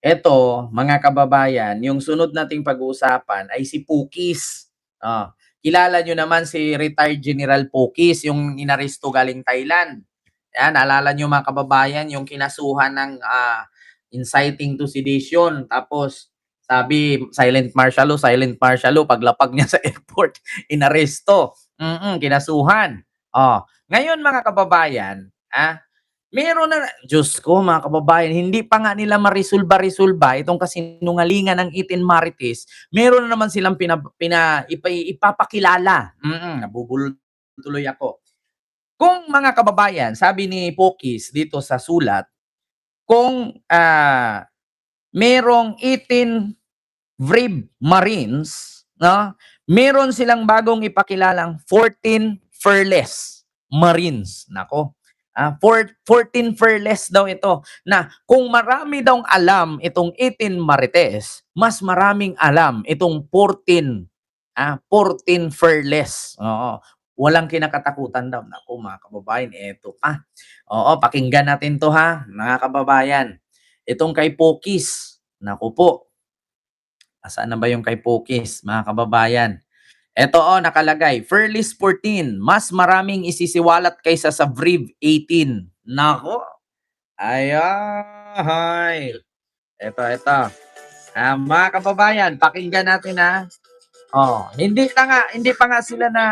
Eto, mga kababayan, yung sunod nating pag-uusapan ay si Pukis. Kilala niyo naman si retired General Pukis, yung inaresto galing Thailand. Yan, naalala niyo mga kababayan, yung kinasuhan ng inciting to sedition. Tapos, sabi, silent martial law, paglapag niya sa airport, inaresto. Kinasuhan. Ngayon mga kababayan, meron na, Diyos ko mga kababayan, hindi pa nga nila maresolba-resolba itong kasinungalingan ng Eden Marites, meron na naman silang ipapakilala. Nabubulol tuloy ako. Kung mga kababayan, sabi ni Pokis dito sa sulat, kung merong 18 Brave Marines, no? Meron silang bagong ipakilalang 14 Fearless Marines. Nako. 14 fearless daw ito. Na kung marami daw alam itong 18 Marites, mas maraming alam itong 14 fearless. Oo. Walang kinakatakutan daw. Nako mga kababayan, eto pa. Oo, pakinggan natin to ha, mga kababayan. Itong kay Pokis. Nako po. Asaan na ba yung kay Pokis, mga kababayan? Eto nakalagay, Fearless 14, mas maraming isisiwalat kaysa sa Brive 18. Nako, ay. Eto. Mga kababayan, pakinggan natin ha. Hindi pa nga sila na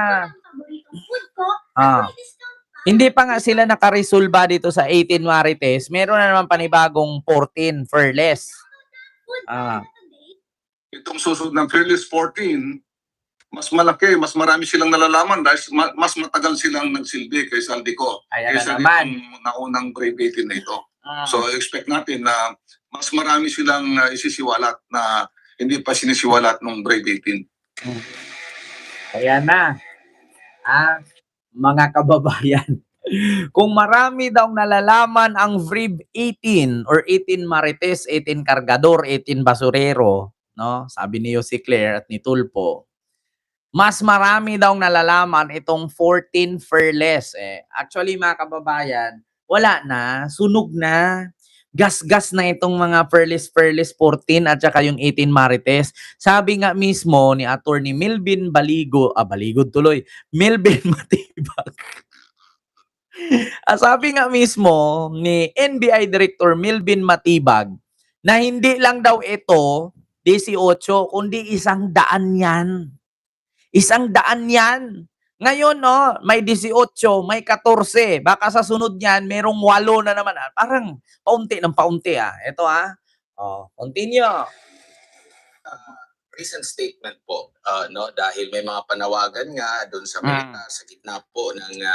hindi pa nga sila nakaresolba dito sa 18 Marites. Meron na naman panibagong 14 Fearless. Itong susunod ng Fearless 14, mas malaki, mas marami silang nalalaman dahil mas matagal silang nagsilbi kaysa Aldico. Kaysa itong naunang Brave 18 na ito. So expect natin na mas marami silang isisiwalat na hindi pa sinisiwalat ng Brave 18. Ayan na. Mga kababayan, kung marami daw nalalaman ang Brave 18 or 18 Marites, 18 Cargador, 18 Basurero, no? Sabi ni Jose Claire at ni Tulpo, mas marami daw nalalaman itong 14 Fearless. Actually, mga kababayan, wala na, sunog na. Gas-gas na itong mga Fearless 14 at saka yung 18 Marites. Sabi nga mismo ni Attorney Melvin Baligod tuloy, Melvin Matibag. Sabi nga mismo ni NBI Director Melvin Matibag na hindi lang daw ito 18, kundi 100 yan. 100 yan. Ngayon, no, may 18, may 14. Baka sa sunod niyan, merong 8 na naman. Parang paunti ng paunti. Ito, continue. Recent statement po, no, dahil may mga panawagan nga doon sa sa gitna po ng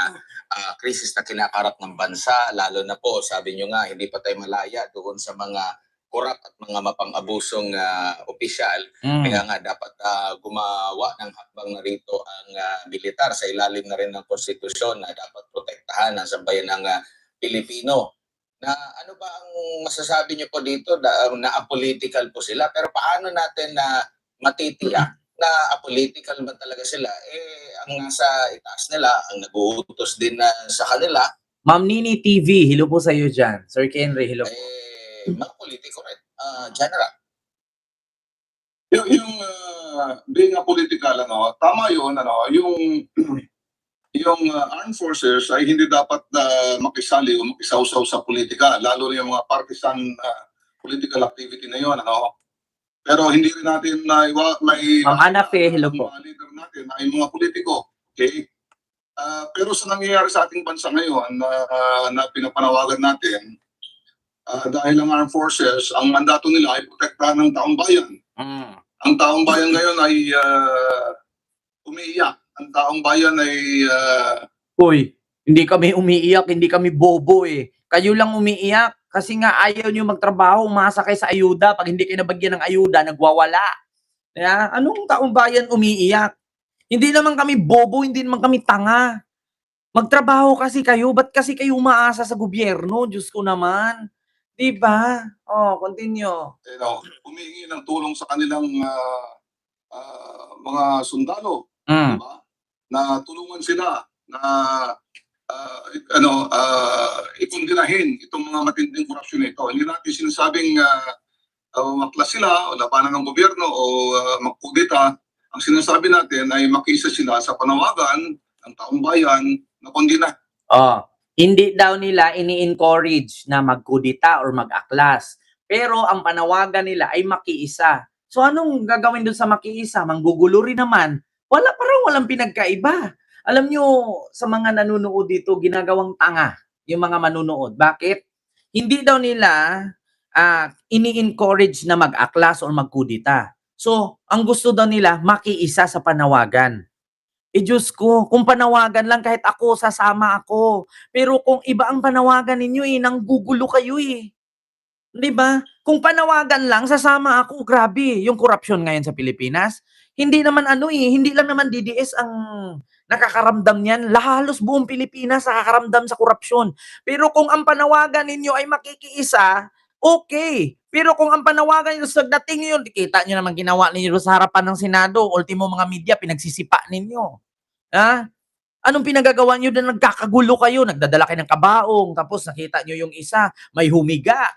krisis na kinakarap ng bansa, lalo na po, sabi nyo nga, hindi pa tayo malaya doon sa mga korap at mga mapang-abusong opisyal. Kaya nga dapat gumawa ng hakbang na rito ang militar sa ilalim na rin ng konstitusyon na dapat protektahan ang sambayan ng Pilipino. Na ano ba ang masasabi niyo po dito na apolitical po sila, pero paano natin na matitiyak na apolitical ba talaga sila? Ang nasa itaas nila, ang nag-uutos din sa kanila. Ma'am Nini TV, hello po sa iyo dyan. Sir Kenry, hello po. Mga politiko rin, General. Yung being apolitical, tama yun, yung armed forces ay hindi dapat makisali o makisawsaw sa politika, lalo na yung mga partisan political activity na yun, Pero hindi rin natin Ma'am Ana Fe, hello po. Mga leader natin ay mga politiko, okay? Pero sa nangyayari sa ating bansa ngayon na pinapanawagan natin, dahil ang armed forces, ang mandato nila ay protektahan ng taong bayan. Ang taong bayan ngayon ay umiiyak. Ang taong bayan ay... Uy, hindi kami umiiyak, hindi kami bobo Kayo lang umiiyak kasi nga ayaw nyo magtrabaho, umasa kayo sa ayuda. Pag hindi kayo nabagyan ng ayuda, nagwawala. Anong taong bayan umiiyak? Hindi naman kami bobo, hindi naman kami tanga. Magtrabaho kasi kayo, ba't kasi kayo umaasa sa gobyerno? Diyos ko naman. Diba? Continue. Humingi ng tulong sa kanilang mga sundalo, diba? Na tulungan sila na ikundinahin itong mga matinding korupsyon nito. Hindi natin sinasabing umaklas sila o labanan ng gobyerno o magkudeta, ang sinasabi natin ay makiisa sila sa panawagan ng taong bayan na kondina. Hindi daw nila ini-encourage na magkudita or mag-aklas. Pero ang panawagan nila ay makiisa. So anong gagawin doon sa makiisa? Manggugulo rin naman. Parang walang pinagkaiba. Alam nyo, sa mga nanunood dito, ginagawang tanga yung mga manunood. Bakit? Hindi daw nila ini-encourage na mag-aklas or magkudita. So, ang gusto daw nila, makiisa sa panawagan. Diyos ko, kung panawagan lang kahit ako, sasama ako. Pero kung iba ang panawagan ninyo nanggugulo kayo 'Di ba? Kung panawagan lang, sasama ako. Grabe, yung korupsyon ngayon sa Pilipinas, hindi naman hindi lang naman DDS ang nakakaramdam niyan. Halos buong Pilipinas nakakaramdam sa korupsyon. Pero kung ang panawagan ninyo ay makikiisa, okay. Pero kung ang panawagan ninyo sa dating yun, kita nyo naman ginawa ninyo sa harapan ng Senado, ultimo mga media, pinagsisipa ninyo. Ha? Anong pinagagawa nyo na nagkakagulo kayo? Nagdadala kayo ng kabaong, tapos nakita nyo yung isa, may humiga.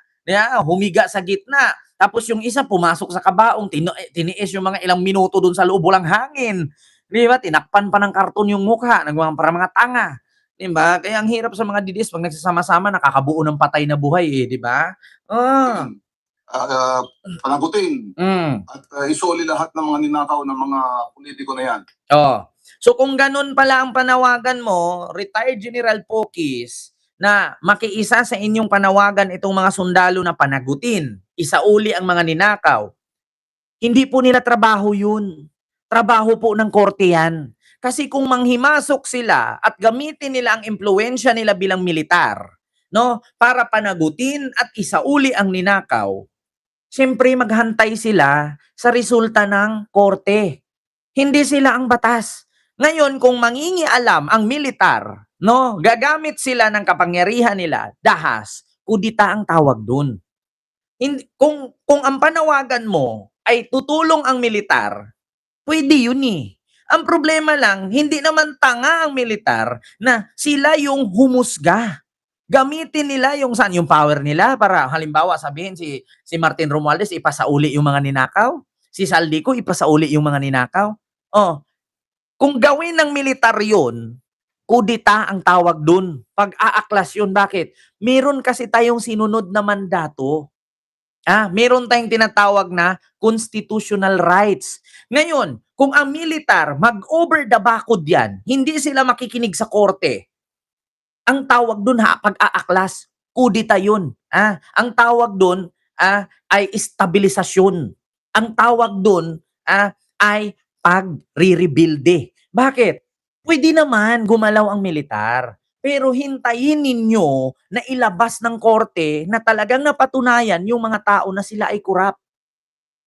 Humiga sa gitna. Tapos yung isa pumasok sa kabaong, tiniis yung mga ilang minuto dun sa loob walang hangin. Di ba? Tinakpan pa ng karton yung mukha, para mga tanga. Di ba? Kaya ang hirap sa mga didis pag nagsasama-sama, nakakabuo ng patay na buhay di ba? Panagutin at isoli lahat ng mga ninakaw ng mga politiko na yan. So kung ganun pala ang panawagan mo, retired General Pocis, na makiisa sa inyong panawagan itong mga sundalo na panagutin, isauli ang mga ninakaw, hindi po nila trabaho yun. Trabaho po ng korte yan. Kasi kung manghimasok sila at gamitin nila ang impluensya nila bilang militar, para panagutin at isauli ang ninakaw, siyempre maghantay sila sa resulta ng korte. Hindi sila ang batas. Ngayon, kung mangingialam ang militar, gagamit sila ng kapangyarihan nila, dahas, kudita ang tawag dun. Kung ang panawagan mo ay tutulong ang militar, pwede yun Ang problema lang, hindi naman tanga ang militar na sila yung humusga. Gamitin nila yung power nila para halimbawa sabihin si Martin Romualdez ipasauli yung mga ninakaw, si Saldico ipasauli yung mga ninakaw. Kung gawin ng militar yun, kudita ang tawag dun. Pag-aaklas yun. Bakit? Meron kasi tayong sinunod na mandato. Meron tayong tinatawag na constitutional rights. Ngayon, kung ang militar mag-over the bakod yan, hindi sila makikinig sa korte. Ang tawag dun pag-aaklas, kudita yun. Ang tawag dun ay estabilisasyon. Ang tawag dun ay pag-re-rebuilde. Bakit? Pwede naman gumalaw ang militar. Pero hintayin ninyo na ilabas ng korte na talagang napatunayan yung mga tao na sila ay corrupt.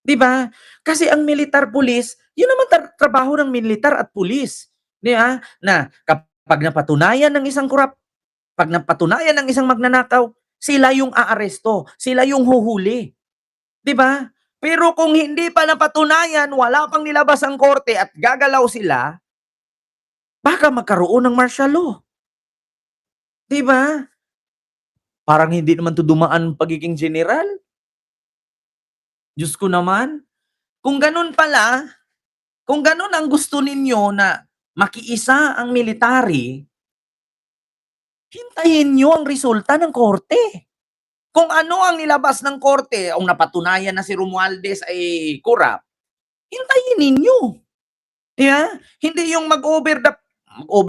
Di ba? Kasi ang militar police, yun naman trabaho ng militar at police. Di ba? Na kapag napatunayan ng isang corrupt, pag napatunayan ng isang magnanakaw, sila yung aaresto, sila yung huhuli. Di ba? Pero kung hindi pa napatunayan, wala pang nilabas ang korte at gagalaw sila, baka magkaroon ng martial law. Di ba? Parang hindi naman to dumaan pagiging general. Diyos ko naman. Kung ganun pala, kung ganun ang gusto ninyo na makiisa ang military, hintayin nyo ang resulta ng korte. Kung ano ang nilabas ng korte, ang napatunayan na si Romualdez ay corrupt, hintayin ninyo. Hindi yung mag-over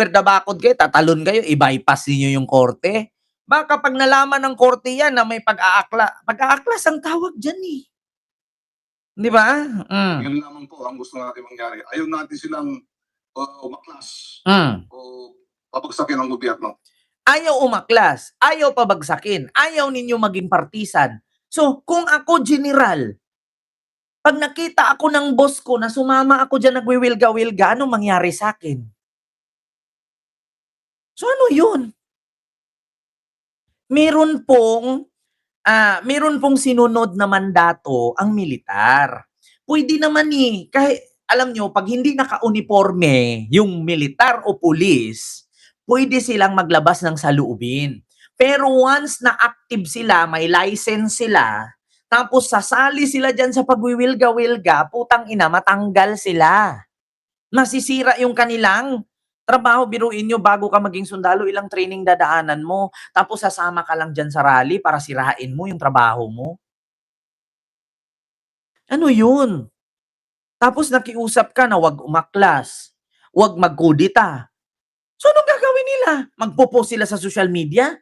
the bakod kayo, tatalon kayo, i-bypass niyo yung korte. Baka pag nalaman ng korte yan na may pag-aaklas ang tawag dyan Di ba? Yan lamang po ang gusto natin mangyari. Ayaw natin silang umaklas o pabagsakin ang gobyerno. Ayaw umaklas, ayaw pabagsakin, ayaw ninyo maging partisan. So, kung ako general, pag nakita ako ng boss ko na sumama ako dyan nagwiwilga-wilga, anong mangyari sa akin? So, ano yun? Meron pong sinunod na mandato ang militar. Pwede naman kahit, alam nyo, pag hindi naka-uniforme yung militar o pulis, pwede silang maglabas ng saloobin. Pero once na active sila, may license sila, Tapos sasali sila dyan sa pagwiwilga-wilga, putang ina, matanggal sila. Masisira yung kanilang trabaho. Biruin nyo, bago ka maging sundalo, ilang training dadaanan mo. Tapos sasama ka lang dyan sa rally para sirain mo yung trabaho mo. Ano yun? Tapos nakiusap ka na wag umaklas, wag magkudita. So anong gagawin nila? Magpo-post sila sa social media?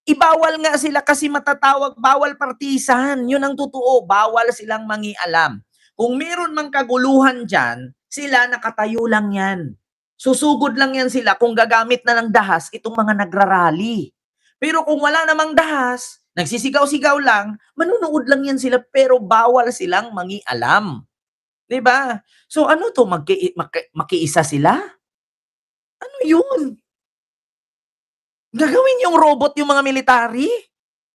Ibawal nga sila kasi matatawag, bawal partisan. Yun ang totoo, bawal silang mangialam. Kung meron mang kaguluhan dyan, sila nakatayo lang yan. Susugod lang yan sila kung gagamit na ng dahas itong mga nagrarally. Pero kung wala namang dahas, nagsisigaw-sigaw lang, manunood lang yan sila pero bawal silang mangialam. 'Di ba? So ano to, makiisa sila? Ano yun? Gagawin yung robot yung mga military?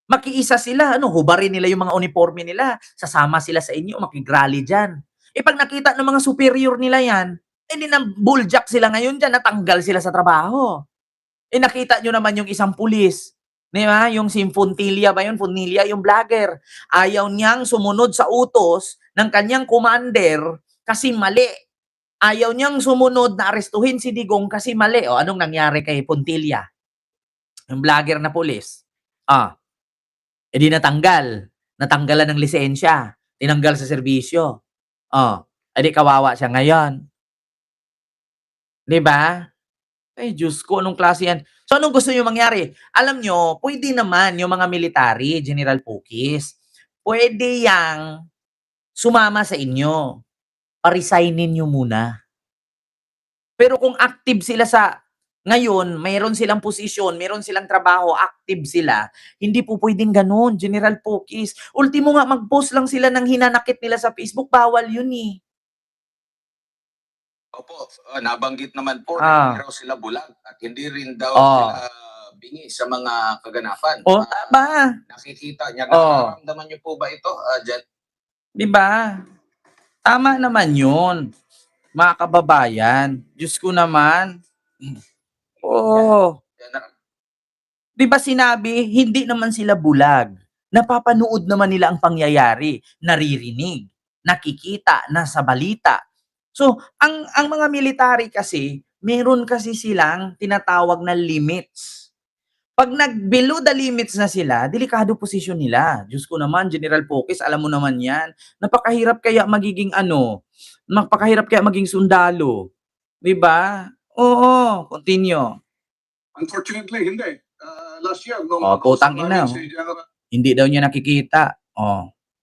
Makiisa sila, ano, hubarin nila yung mga uniforme nila, sasama sila sa inyo, makigrally dyan. Pag nakita ng mga superior nila yan, di na bulljack sila ngayon dyan, natanggal sila sa trabaho. Nakita nyo naman yung isang pulis, di ba? Yung si Fontilla ba yun? Fontilla, yung vlogger. Ayaw niyang sumunod sa utos ng kanyang commander kasi mali. Ayaw niyang sumunod na arestuhin si Digong kasi mali. O anong nangyari kay Fontilla? Yung vlogger na pulis. Di natanggal. Natanggalan ng lisensya. Tinanggal sa serbisyo. Di kawawa siya ngayon. Di ba? Ay, Diyos ko, anong klase yan? So, anong gusto nyo mangyari? Alam nyo, pwede naman yung mga military, General Pukis, pwede yang sumama sa inyo. Pa-resignin nyo muna. Pero kung active sila ngayon, mayroon silang posisyon, mayroon silang trabaho, active sila, hindi po pwedeng ganun, General Pukis. Ultimo nga, mag-post lang sila ng hinanakit nila sa Facebook, bawal yun eh. Opo, nabanggit naman po na hindi raw sila bulag at hindi rin daw sila bingi sa mga kaganapan. Tama. Nakikita niya, nararamdaman niyo po ba ito, Jen? Di ba? Tama naman yun, mga kababayan. Diyos ko naman. Di ba sinabi, hindi naman sila bulag. Napapanood naman nila ang pangyayari, naririnig, nakikita, nasa balita. So, ang mga military kasi, meron kasi silang tinatawag na limits. Pag nag-below the limits na sila, delikado posisyon nila. Diyos ko naman, General Pukis, alam mo naman yan. Napakahirap kaya magiging napakahirap kaya maging sundalo. Di ba? Oo, continue. Unfortunately, hindi. Last year, nung putang ina. si General, hindi daw niya nakikita.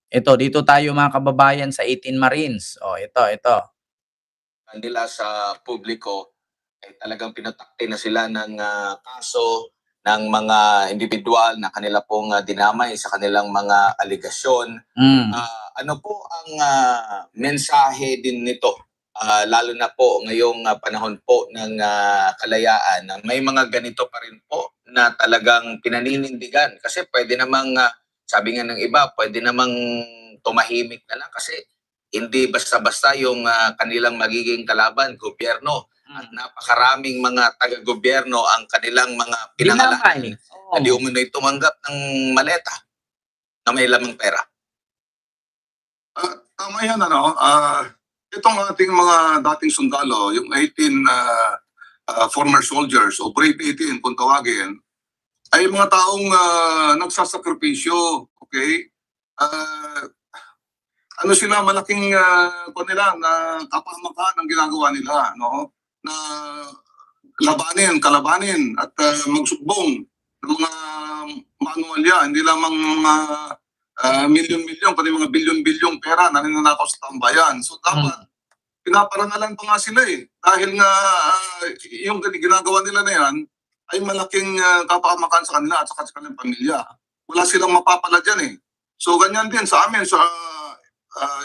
Ito, dito tayo mga kababayan sa 18 Marines. Ito. Nila sa publiko, talagang pinatakti na sila ng kaso ng mga individual na kanila pong dinamay sa kanilang mga aligasyon. Ano po ang mensahe din nito? Lalo na po ngayong panahon po ng kalayaan, may mga ganito pa rin po na talagang pinaninindigan. Kasi pwede namang, sabi nga ng iba, pwede namang tumahimik na lang kasi hindi basta-basta yung kanilang magiging kalaban, gobyerno. At napakaraming mga taga-gobyerno ang kanilang mga pinangalan na di umano'y tumanggap ng maleta na may lamang pera. Tama yan, itong ating mga dating sundalo, yung 18 former soldiers o Brave 18 kung tawagin, ay mga taong nagsasakripisyo, okay? Ano sila, malaking nila na kapahamakan ang ginagawa nila, no? Na kalabanin at magsubbong ng mga manualya, hindi lamang mga milyon-milyon, pati mga bilyon-bilyong pera na ninanakaw sa tambayan. So dapat, pinaparangalan pa nga sila eh. Dahil nga yung ginagawa nila na yan ay malaking kapahamakan sa kanila at sa kanilang pamilya. Wala silang mapapala dyan eh. So ganyan din sa amin, sa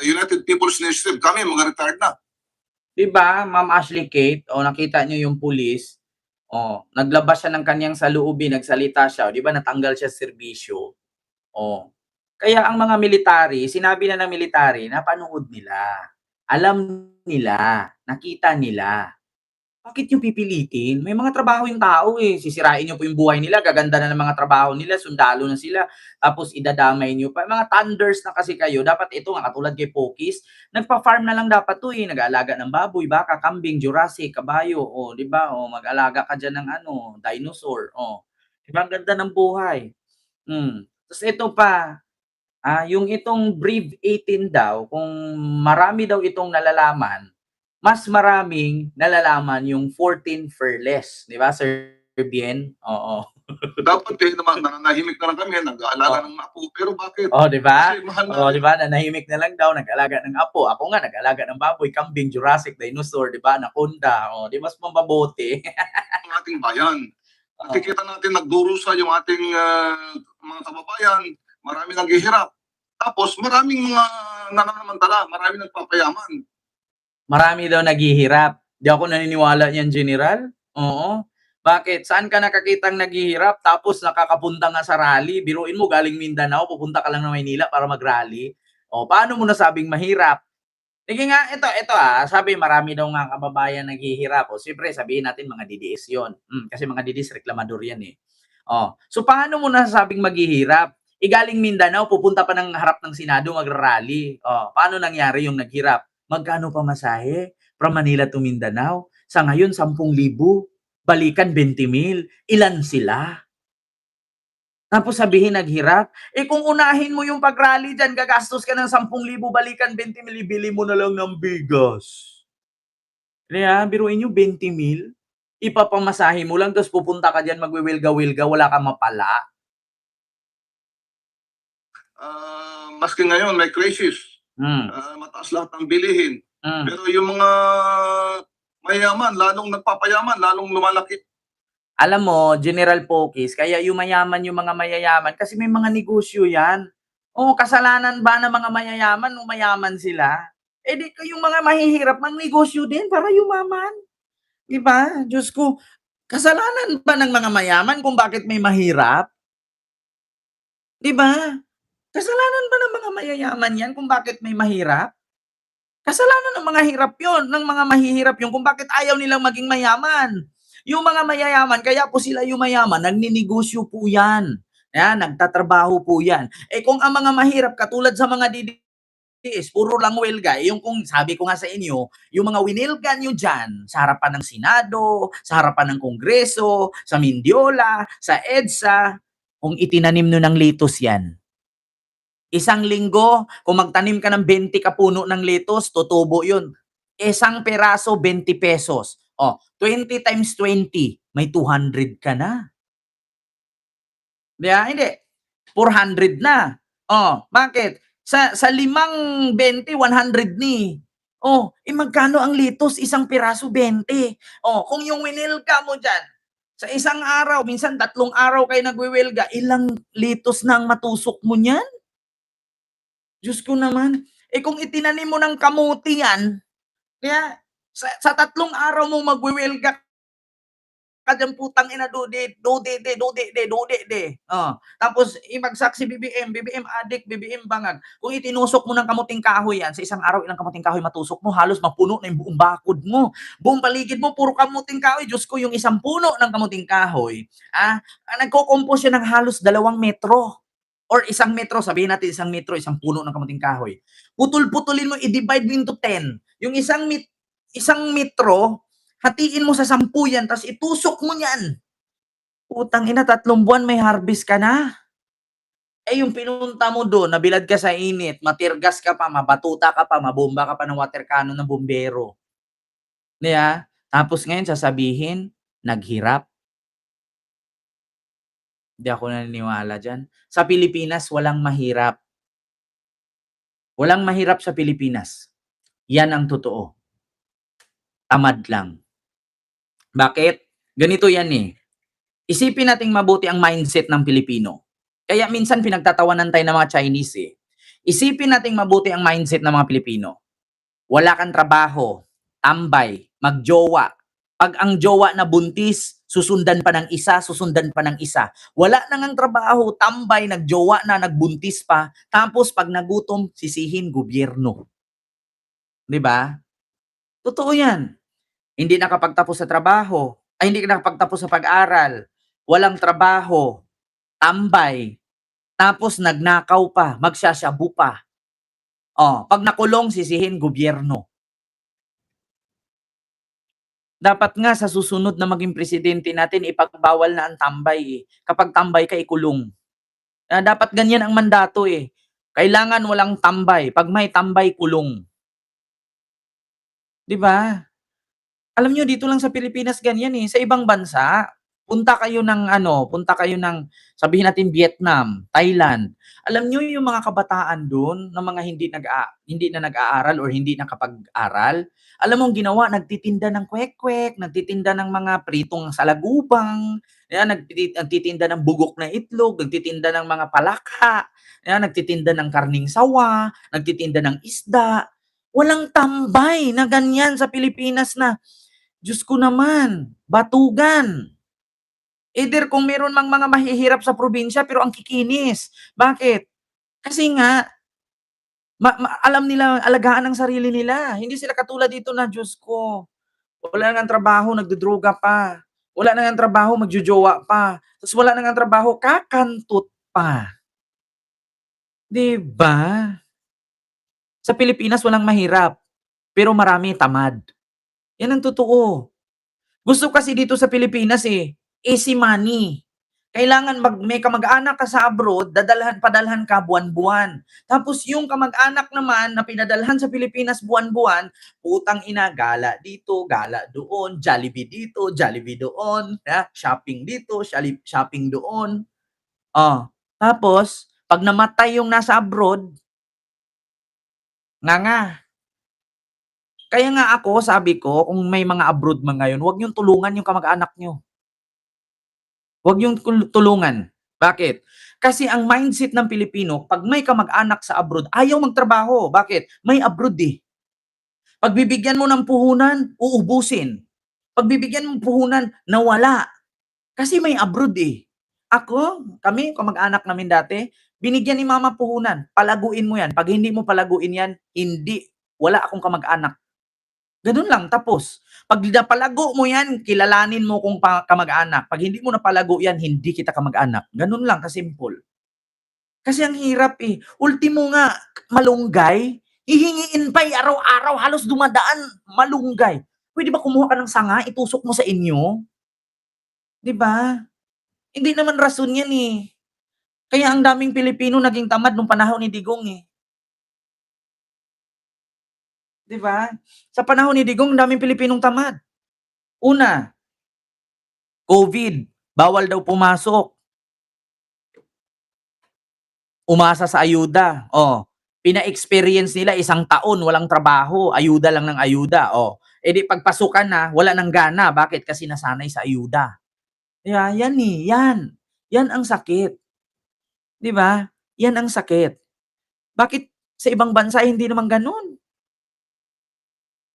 United People's Initiative, kami mga retired na. Diba, Ma'am Ashley Kate, nakita niyo yung pulis, naglabas siya ng kanyang saluubin, nagsalita siya, di ba natanggal siya sa serbisyo. Kaya ang mga military, sinabi na ng military, napanood nila, alam nila, nakita nila. Bakit niyo pipilitin? May mga trabaho yung tao, eh. Sisirain niyo po yung buhay nila, gaganda na ng mga trabaho nila, sundalo na sila, tapos idadamay niyo pa. Mga thunders na kasi kayo. Dapat ito nga, katulad kay Pokis, nagpa-farm na lang dapat 'to, eh. Nag-aalaga ng baboy, baka, kambing, Jurassic, kabayo, oh, 'di ba? Oh, mag-alaga ka diyan ng ano, dinosaur, oh. 'Di ba ang ganda ng buhay? Tapos ito pa, yung itong Brave 18 daw, kung marami daw itong nalalaman, mas maraming nalalaman yung 14 Fearless, 'di ba, Sir Bien? Oo. Dapat naman nananahimik na lang kami, nag-aalala ng apo. Pero bakit? Oh, 'di ba? Kasi mahal Oh, 'di namin ba, nanahimik na lang daw, nag-alaga ng apo. Ako nga nag-alaga ng baboy, kambing, Jurassic, dinosaur, 'di ba, anaconda. Oh, 'di mas mapabuti. ang ating bayan. Oo. Nakikita natin nagdurusa yung ating mga kababayan, marami naghihirap. Tapos maraming mga nananamantala, maraming nagpapayaman. Marami daw naghihirap. Di ako naniniwala niyan, General. Oo. Bakit? Saan ka nakakitang naghihirap tapos nakakapunta nga sa rally? Biruin mo galing Mindanao, pupunta ka lang ng Maynila para mag-rally. O, paano mo nasabing mahirap? Sige nga, ito sabi marami daw nga kababayan naghihirap. O, siyempre sabihin natin mga DDS 'yon. Kasi mga DDS reklamador 'yan, eh. Oh, so paano mo nasasabing maghihirap? Galing Mindanao, pupunta pa ng harap ng Senado magra-rally. Oh, paano nangyari yung naghirap? Magkano pamasahe from Manila to Mindanao? Sa ngayon 10,000, balikan 20,000. Ilan sila? Tapos sabihin naghirap? Eh kung unahin mo yung pag-rally diyan, gagastos ka ng 10,000, balikan 20,000, ibili mo na lang ng bigas. Kaya biruin niyo 20,000, ipapamasahe mo lang tapos pupunta ka diyan magwewelga-welga, wala kang mapala. Maski ngayon may crisis, Hmm. mataas lahat ng bilihin. Hmm. Pero yung mga mayayaman, lalong nagpapayaman, lalong lumalaki. Alam mo, General Pokis, kaya yumayaman yung mga mayayaman kasi may mga negosyo yan. Oo, kasalanan ba ng mga mayayaman nung mayaman sila? Eh di kayong mga mahihirap, magnegosyo din para yumaman. Di ba? Diyos ko, kasalanan ba ng mga mayaman kung bakit may mahirap? Di ba? Kasalanan ba ng mga mayayaman yan kung bakit may mahirap? Kasalanan ng mga hirap yon, ng mga mahihirap yun kung bakit ayaw nilang maging mayaman. Yung mga mayayaman, kaya po sila yung mayaman, nagninegosyo po yan. Yan, nagtatrabaho po yan. Eh kung ang mga mahirap, katulad sa mga DDS, puro lang welga, yung kung sabi ko nga sa inyo, yung mga winilga nyo dyan, sa harapan ng Senado, sa harapan ng Kongreso, sa Mindiola, sa EDSA, kung itinanim nyo ng litos yan, isang linggo, kung magtanim ka ng 20 ka puno ng lettuce, tutubo yun. Isang peraso, 20 pesos. O, 20 times 20, may 200 ka na. Hindi. 400 na. O, bakit? Sa limang 20, 100 ni. O, magkano ang lettuce? Isang peraso, 20. O, kung yung winilga mo dyan, sa isang araw, minsan 3 araw kayo nagwiwilga, ilang lettuce na ang matusok mo niyan? Diyos ko naman. Eh kung itinanim mo ng kamuti yan, kaya sa 3 araw mo magwewelga ka diyan, putang ina, dudit, dudide, dudide, dudide. Oh, tapos ibagsak si BBM, BBM addict, BBM bangag. Kung itinusok mo ng kamuting kahoy yan, sa isang araw ilang kamuting kahoy matusok mo, halos mapuno na yung buong bakod mo. Buong paligid mo, puro kamuting kahoy. Diyos ko, yung isang puno ng kamuting kahoy, nagko-compose siya ng halos 2 metro. Or 1 metro, sabihin natin 1 metro, isang puno ng kamuting kahoy. Putol-putulin mo, i-divide mo into 10. Yung isang metro, hatiin mo sa 10 yan, tapos itusok mo yan. Putang ina, 3 buwan may harvest ka na. Eh yung pinunta mo doon, nabilad ka sa init, matirgas ka pa, mabatuta ka pa, mabomba ka pa ng water cannon ng bombero. Diba? Tapos ngayon sasabihin, naghirap. Hindi ako naniniwala dyan. Sa Pilipinas, walang mahirap. Walang mahirap sa Pilipinas. Yan ang totoo. Tamad lang. Bakit? Ganito yan eh. Isipin nating mabuti ang mindset ng Pilipino. Kaya minsan pinagtatawanan tayo ng mga Chinese eh. Isipin nating mabuti ang mindset ng mga Pilipino. Wala kang trabaho, tambay, magjowa. Pag ang jowa na buntis, susundan pa ng isa, susundan pa ng isa. Wala na ngang trabaho, tambay, nagjowa na, nagbuntis pa. Tapos pag nagutom, sisihin gobyerno. 'Di ba? Totoo 'yan. hindi nakapagtapos sa trabaho, ay hindi nakapagtapos sa pag-aral, walang trabaho, tambay, tapos nagnakaw pa, magsasyabu pa. Oh, 'pag nakulong sisihin gobyerno. Dapat nga sa susunod na maging presidente natin ipagbawal na ang tambay, eh. Kapag tambay ka, ikulong. Dapat ganyan ang mandato, eh. Kailangan walang tambay, 'pag may tambay, kulong. 'Di ba? Alam niyo dito lang sa Pilipinas ganyan, eh, sa ibang bansa, punta kayo ng sabihin natin Vietnam, Thailand. Alam niyo yung mga kabataan dun na mga hindi na nag-aaral or hindi nakapag-aral, alam mo ang ginawa, nagtitinda ng kwek-kwek, nagtitinda ng mga pritong salagubang, yan, nagtitinda ng bugok na itlog, nagtitinda ng mga palaka, yan, nagtitinda ng karning sawa, nagtitinda ng isda. Walang tambay na ganyan sa Pilipinas na Diyos ko naman, batugan. Either kung meron mang mga mahihirap sa probinsya pero ang kikinis. Bakit? Kasi nga, alam nila alagaan ang sarili nila. Hindi sila katulad dito na, Diyos ko, wala nang trabaho, nagdodroga pa. Wala nang trabaho, magjojowa pa. Tapos wala nang trabaho, kakantot pa. 'Di ba? Sa Pilipinas walang mahirap, pero marami tamad. Yan ang totoo. Gusto kasi dito sa Pilipinas, eh, easy money. Kailangan may kamag-anak ka sa abroad, padalhan ka buwan-buwan. Tapos yung kamag-anak naman na pinadalhan sa Pilipinas buwan-buwan, putang ina, gala dito, gala doon, Jollibee dito, Jollibee doon, shopping dito, shopping doon. Tapos, pag namatay yung nasa abroad, nga. Kaya nga ako, sabi ko, kung may mga abroad man ngayon, huwag niyong tulungan yung kamag-anak niyo. Huwag yung tulungan. Bakit? Kasi ang mindset ng Pilipino, pag may kamag-anak sa abroad, ayaw magtrabaho. Bakit? May abroad, eh. Pagbibigyan mo ng puhunan, uubusin. Pagbibigyan mo ng puhunan, nawala. Kasi may abroad, eh. Kami, kamag-anak namin dati, binigyan ni mama puhunan, palaguin mo yan. Pag hindi mo palaguin yan, wala akong kamag-anak. Ganun lang, tapos. Pag napalago mo yan, kilalanin mo kung kamag-anak. Pag hindi mo napalago yan, hindi kita kamag-anak. Ganun lang, kasimple. Kasi ang hirap, eh. Ultimo nga, malunggay, hihingiin pa, araw-araw, halos dumadaan, malunggay. Pwede ba kumuha ka ng sanga, itusok mo sa inyo? 'Di ba? Hindi naman rason yan, eh. Kaya ang daming Pilipino naging tamad nung panahon ni Digong, eh. 'Di ba? Sa panahon ni Digong, ang daming Pilipinong tamad. Una, COVID, bawal daw pumasok. Umasa sa ayuda. Pina-experience nila 1 taon walang trabaho, ayuda lang ng ayuda. Di pagpasukan na, wala nang gana. Bakit? Kasi nasanay sa ayuda. Yan, eh, yan. Yan ang sakit. 'Di ba? Yan ang sakit. Bakit sa ibang bansa hindi naman gano'n?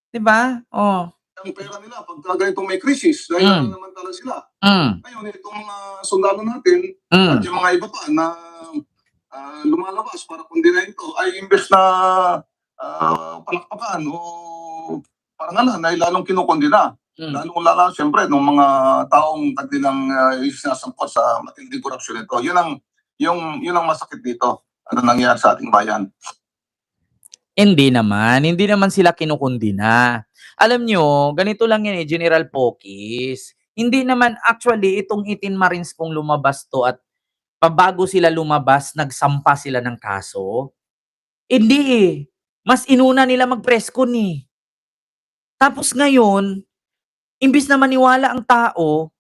'Di ba? Ang pera nila pagka ganitong may krisis, dahil naman talaga sila. Ngayon, itong mga sundalo natin, at yung mga iba pa na lumalabas para kundinahin ito, ay imbes na palakpakan o parangalan, ay lalong kinukundina. Lalong-lala, siyempre, ng mga taong kanilang sinasangkot sa matinding korupsyon ito. Yun ang masakit dito. Ano nangyayari sa ating bayan? Hindi naman sila kinukundina. Alam nyo, ganito lang yan, General Pokis. Hindi naman actually itong 18 Marines pong lumabas to at pabago sila lumabas, nagsampa sila ng kaso. Hindi, eh. Mas inuna nila mag-presscon, eh. Tapos ngayon, imbis na maniwala ang tao,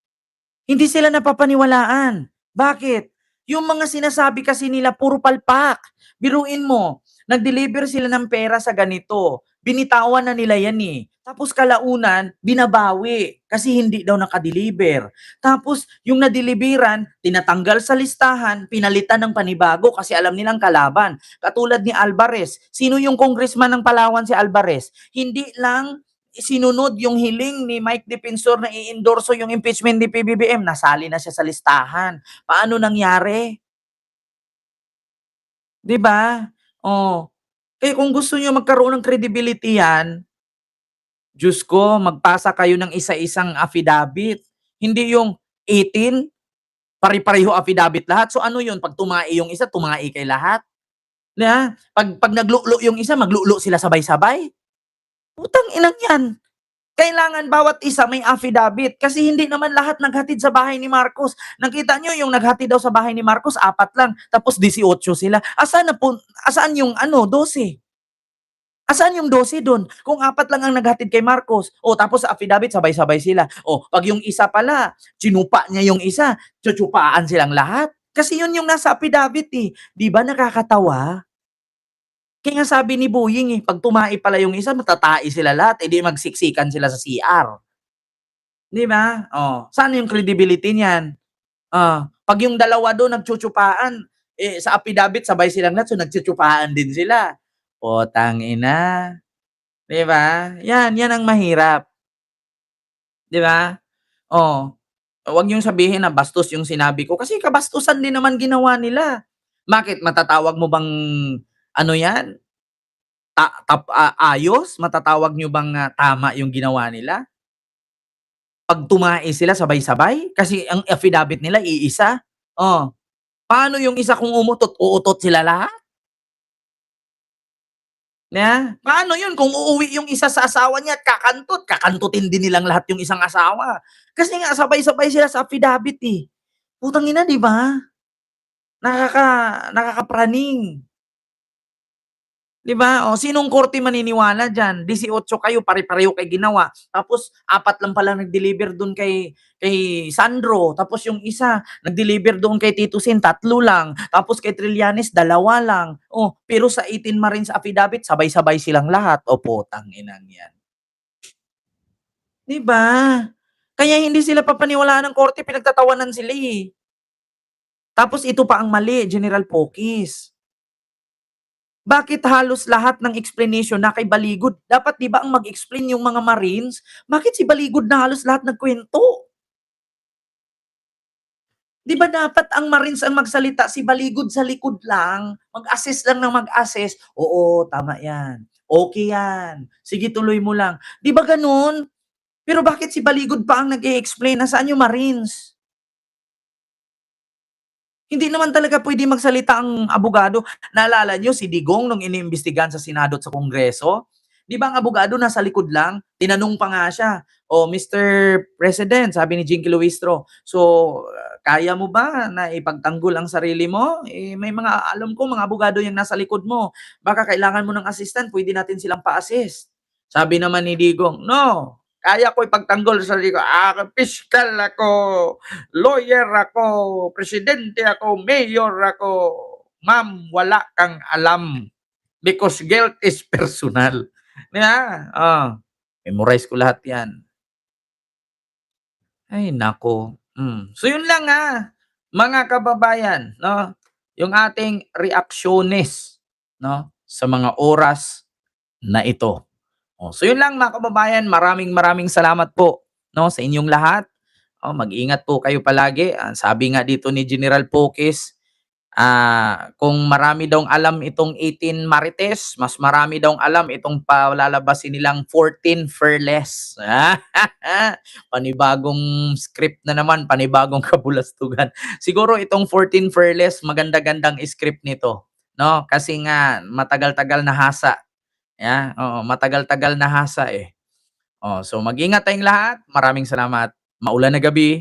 hindi sila napapaniwalaan. Bakit? Yung mga sinasabi kasi nila puro palpak. Biruin mo, nag-deliver sila ng pera sa ganito. Binitawan na nila yan, eh. Tapos kalaunan, binabawi kasi hindi daw nakadeliver. Tapos yung nadeliveran, tinatanggal sa listahan, pinalitan ng panibago kasi alam nilang kalaban. Katulad ni Alvarez. Sino yung congressman ng Palawan si Alvarez? Hindi lang sinunod yung hiling ni Mike Defensor na i-endorso yung impeachment ni PBBM, nasali na siya sa listahan. Paano nangyari? 'Di ba? Kaya kung gusto niyo magkaroon ng credibility yan, Diyos ko, magpasa kayo ng isa-isang affidavit. Hindi yung 18, pare-pareho affidavit lahat. So ano yun? Pag tumai yung isa, tumai kay lahat. Na? Pag naglulo yung isa, maglulo sila sabay-sabay. Putang inang yan. Kailangan bawat isa may affidavit kasi hindi naman lahat naghatid sa bahay ni Marcos. Nakita nyo yung naghatid daw sa bahay ni Marcos, 4 lang. Tapos 18 sila. Asaan yung 12? Asaan yung 12 doon? Kung 4 lang ang naghatid kay Marcos. O tapos sa affidavit, sabay-sabay sila. O pag yung isa pala, sinupa niya yung isa, tsutsupaan silang lahat. Kasi yun yung nasa affidavit eh. Di ba nakakatawa? Kaya nga sabi ni Boying pag tumai pala yung isa, matatai sila lahat, edi magsiksikan sila sa CR. Di ba? Oh, saan yung credibility niyan? Pag yung dalawa doon nagtsutsupaan, sa affidavit sabay silang lahat, so nagtsutsupaan din sila. Putang ina. Di ba? Yan ang mahirap. Di ba? Oh, wag niyong sabihin na bastos yung sinabi ko kasi kabastusan din naman ginawa nila. Bakit matatawag mo bang ano yan? Ayos? Matatawag nyo bang tama yung ginawa nila? Pag tumai sila sabay-sabay? Kasi ang affidavit nila iisa? Oh, paano yung isa kung umutot? Uutot sila lahat? Paano yun kung uuwi yung isa sa asawa niya at kakantutin din nilang lahat yung isang asawa. Kasi nga sabay-sabay sila sa affidavit eh. Putang ina, di ba? Nakakapraning. Di ba? O, sinong korte maniniwala dyan? 18 kayo, pare-pareho kay ginawa. Tapos, 4 lang pala nag-deliver doon kay Sandro. Tapos yung isa, nag-deliver doon kay Tito Sin, 3 lang. Tapos kay Trillanes, 2 lang. O, pero sa 18 Marines affidavit, sabay-sabay silang lahat. O, putang inang yan. Di ba? Kaya hindi sila papaniwalaan ng korte, pinagtatawanan sila eh. Tapos ito pa ang mali, General Pokis. Bakit halos lahat ng explanation na kay Baligod? Dapat 'di ba ang mag-explain yung mga Marines? Bakit si Baligod na halos lahat nagkwento? 'Di ba dapat ang Marines ang magsalita, si Baligod sa likod lang, mag-assess lang ng mag-assess. Oo, tama 'yan. Okay 'yan. Sige, tuloy mo lang. 'Di ba gano'n? Pero bakit si Baligod pa ang nag-e-explain? Nasaan yung Marines? Hindi naman talaga pwede magsalita ang abogado. Naalala niyo si Digong nung iniimbestigahan sa Senado at sa Kongreso? 'Di ba ang abogado nasa likod lang? Tinanong pa nga siya, "Oh, Mr. President," sabi ni Jinky Luistro, "so, kaya mo ba na ipagtanggol ang sarili mo? May mga alam ko mga abogado yang nasa likod mo. Baka kailangan mo ng assistant, pwede natin silang pa-assist." Sabi naman ni Digong, "No, kaya ko ipagtanggol sa sarili ko. Piskal ako, lawyer ako, presidente ako, mayor ako. Ma'am, wala kang alam. Because guilt is personal." Di ba? Memorize ko lahat yan. Ay, nako. So, yun lang mga kababayan, no? Yung ating reaksyones, no? Sa mga oras na ito. So, yun lang mga kababayan. Maraming salamat po, no? Sa inyong lahat. Mag-ingat po kayo palagi. Sabi nga dito ni General Pokis, kung marami daw alam itong 18 Marites, mas marami daw alam itong palalabasin nilang 14 Fearless. Panibagong script na naman, panibagong kabulastugan. Siguro itong 14 Fearless, maganda-gandang script nito, no? Kasi nga matagal-tagal na hasa. Oo, matagal-tagal na hasa eh. So mag-ingat tayong lahat. Maraming salamat. Maulan na gabi.